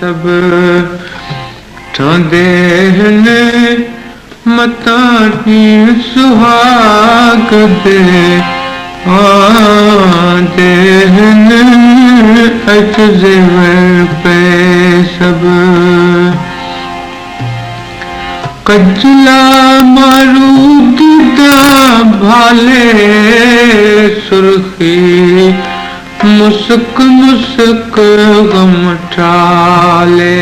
सब ठांदे ने मतानी सुहाग दे आंदे ने अजज़ेवर पे सब कजला मारूद दा भाले सुर्खी मुस्क मुस्क गम ठाले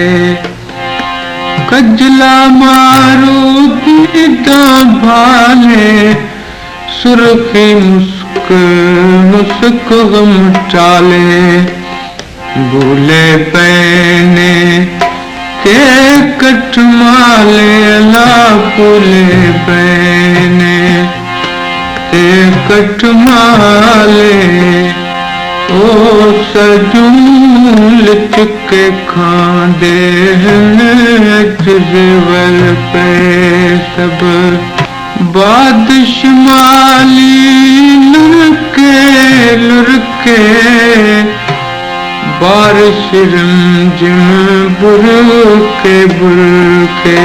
कजला मारूद दा भाले सुर्खी मुस्क मुस्क गम ठाले भूले पैने के कटमाले अला भूले पैने ते कटमाले ओ सजूल चुके खांदे अजज़ेवर पे सब बादशमाली लुरके लुरके बारिश रिमझिम बुरके बुरके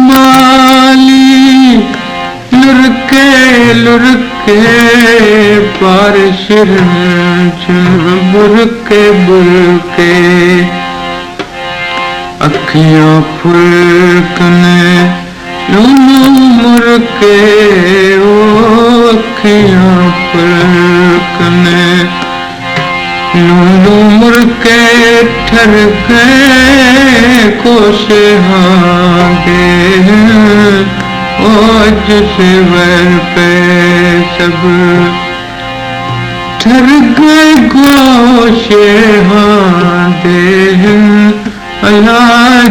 बादशमाली लुरके लुरके बारिश रिमझिम बुरके बुरके अखियां फुलकने लूलू मुरके ओ अखियां फुलकने लूलू मुरके ठरके कोशे हांगे ओ अजज़ेवर पे सब ठरके गोशे हांगे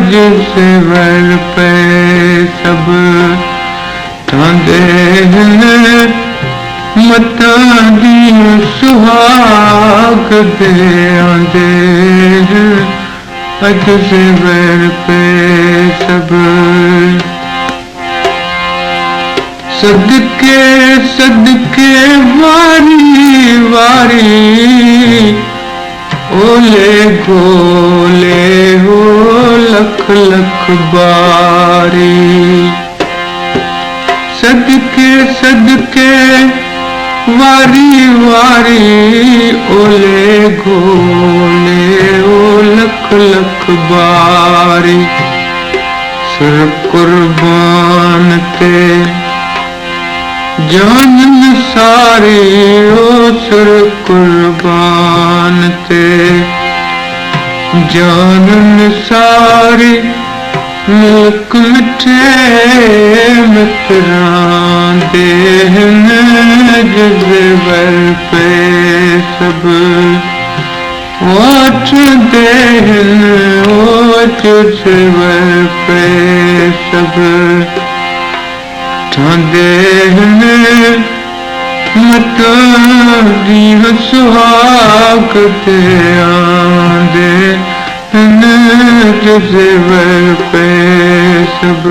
अजज़ेवर पे सब ठांदे मतानी सुहाग दे आंदे अजज़ेवर पे सब सदके सदके वारी वारी ओले गोले हो लख लख बारी सदके सदके वारी वारी ओले गोले ओ लख लख बारी सर कुर्बान ते जान सारी ओ सर कुर्बान ते जान सारी मुल्क मिठे मित्रां दे अजज़ेवर पे सब वाट दे अजज़ेवर पे सब ठांदे मतानी सुहाग दे आंदे अजज़ेवर पे सब